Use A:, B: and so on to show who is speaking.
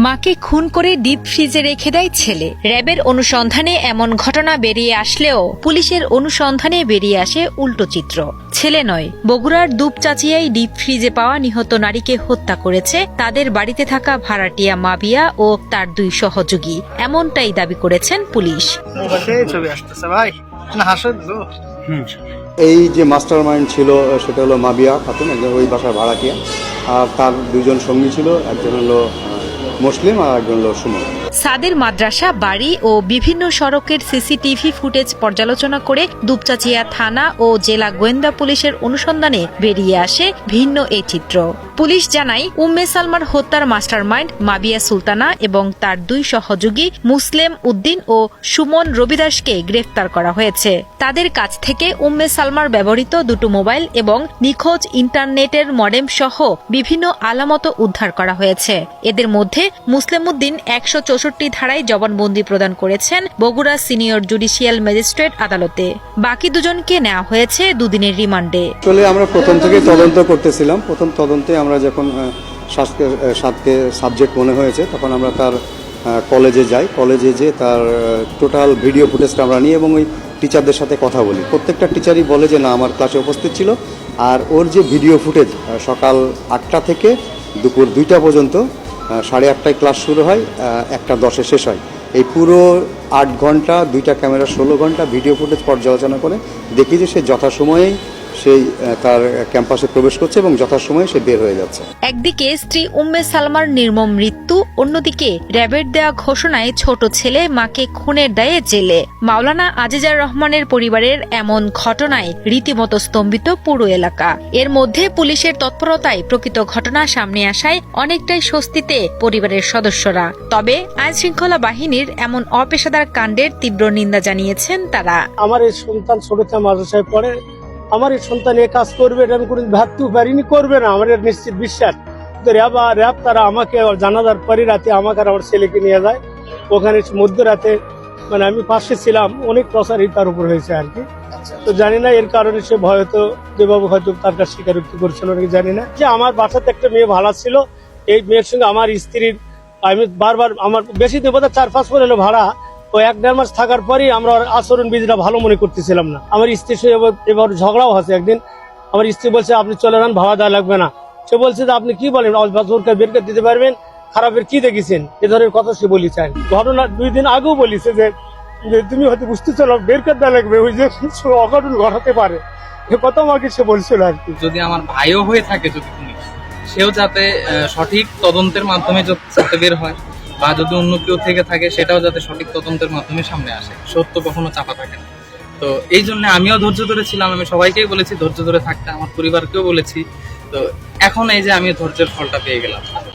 A: মাকে খুন করে ডিপ ফ্রিজে রেখে দেয় ছেলে। র্যাবের অনুসন্ধানে এমন ঘটনা বেরিয়ে আসলেও পুলিশের অনুসন্ধানে বেরিয়ে আসে উল্টো চিত্র। ছেলে নয়, বগুড়ার দুপচাচিয়ায় ডিপ ফ্রিজে পাওয়া নিহত নারীকে হত্যা করেছে তাদের বাড়িতে থাকা ভাড়াটিয়া মাবিয়া ও তার 2 সহযোগী, এমনটাই দাবি করেছেন পুলিশ।
B: এই যে মাস্টার মাইন্ড ছিল সেটা হলো মাবিয়া খাতুন, একজন ওই বাসার ভাড়াটিয়া, আর তার 2 জন সঙ্গী ছিল, একজন হলো মুসলিম আর একজন হলো সুমন।
A: সাদের মাদ্রাসা, বাড়ি ও বিভিন্ন সড়কের সিসিটিভি ফুটেজ পর্যালোচনা করে দুপচাচিয়া থানা ও জেলা গোয়েন্দা পুলিশের অনুসন্ধানে বেরিয়ে আসে ভিন্ন এই চিত্র। পুলিশ জানায়, উম্মে সালমার হত্যার মাস্টারমাইন্ড মাবিয়া সুলতানা এবং তার 2 সহযোগী মুসলিম উদ্দিন ও সুমন রবিদাসকে গ্রেফতার করা হয়েছে। তাদের কাছ থেকে উম্মে সালমার ব্যবহৃত 2টো মোবাইল এবং নিখোঁজ ইন্টারনেটের মডেম সহ বিভিন্ন আলামত উদ্ধার করা হয়েছে। এদের মধ্যে মুসলিম উদ্দিন 164 ধারায় জবানবন্দি প্রদান করেছেন বগুড়া সিনিয়র জুডিশিয়াল ম্যাজিস্ট্রেট আদালতে। বাকি 2 জনকে নেওয়া হয়েছে 2 দিনের রিমান্ডে।
B: আসলে আমরা প্রথম থেকে তদন্ত করতেছিলাম। প্রথম তদন্তে আমরা যখন সাতকে সাবজেক্ট মনে হয়েছে তখন আমরা তার কলেজে যাই। কলেজে যে তার টোটাল ভিডিও ফুটেজটা আমরা নিই এবং ওই টিচারদের সাথে কথা বলি। প্রত্যেকটা টিচারই বলে যে না, আমার ক্লাসে উপস্থিত ছিল। আর ওর যে ভিডিও ফুটেজ সকাল 8টা থেকে দুপুর 2টা পর্যন্ত, 8:30টায় ক্লাস শুরু হয়, 1:10-এ শেষ হয়। এই পুরো 8 ঘন্টা 2টা ক্যামেরা 16 ঘন্টা ভিডিও ফুটেজ পর্যালোচনা করে দেখি যে সে যথাসময়েই সেই তার ক্যাম্পাসে প্রবেশ করছে এবং যথাসময়ে সে বের হয়ে যাচ্ছে।
A: একদিকে স্ত্রী উম্মে সালমার নির্মম মৃত্যু, অন্যদিকে র্যাবের দেয়া ঘোষণায় ছোট ছেলে মাকে খুনের দায়ে জেলে। মাওলানা আজিজার রহমানের পরিবারের এমন ঘটনায় রীতিমতো স্তম্ভিত পুরো এলাকা। এর মধ্যে পুলিশের তৎপরতায় প্রকৃত ঘটনা সামনে আসায় অনেকটাই স্বস্তিতে পরিবারের সদস্যরা। তবে আইনশৃঙ্খলা বাহিনীর এমন অপেশাদার কাণ্ডের তীব্র নিন্দা জানিয়েছেন তারা।
C: আমার এই সন্তান ছোটতে মাদ্রাসায় পড়ে, আমার এই সন্তান এ কাজ করবে এটা আমি কোনো ভাবতেও পারিনি, করবে না, আমার নিশ্চিত বিশ্বাস। র্যাব তারা আমাকে জানাজার পরে রাতে আমাকে আর আমার ছেলেকে নিয়ে যায় ওখানে মধ্যরাতে, মানে আমি পাশে ছিলাম, অনেক প্রচারই তার উপর হয়েছে আর কি। তো জানি না এর কারণে সে হয়তো যেভাবে হয়তো তার কাছে স্বীকারোক্তি করছিল নাকি জানি না। যে আমার বাসাতে একটা মেয়ে ভাড়া ছিল, এই মেয়ের সঙ্গে আমার স্ত্রীর আমি বারবার, আমার বেশি দিন বোধ 4-5 মাস হলো ভাড়া, ও 1-1.5 মাস থাকার পরই আমরা আচরণ বিধিটা ভালো মনে করতেছিলাম না। আমার স্ত্রীর সঙ্গে এবার ঝগড়াও আছে। একদিন আমার স্ত্রী বলছে আপনি চলে যান, ভাড়া দেওয়া লাগবে না। সে বলছে যে আপনি কি বলেন, জোরকে বের করে দিতে পারবেন, খারাপের কি দেখেছেন, এ ধরনের কথা সে বলেছেন। ঘটনা 2 দিন আগেও বলেছে যে তুমি হয়তো বুঝতে চলো বের করে দেওয়া লাগবে, ওই যে অঘটন ঘটাতে পারে, এ কথা আমাকে সে বলছিল আর কি।
D: যদি আমার ভাইও হয়ে থাকে, যদি সেও যাতে সঠিক তদন্তের মাধ্যমে যাতে বের হয়, বা যদি অন্য কেউ থেকে থাকে সেটাও যাতে সঠিক তদন্তের মাধ্যমে সামনে আসে। সত্য কখনো চাপা থাকে না। তো এই জন্য আমিও ধৈর্য ধরেছিলাম। আমি সবাইকেই বলেছি ধৈর্য ধরে থাকতে, আমার পরিবারকেও বলেছি। তো এখন এই যে আমি ধৈর্যের ফলটা পেয়ে গেলাম।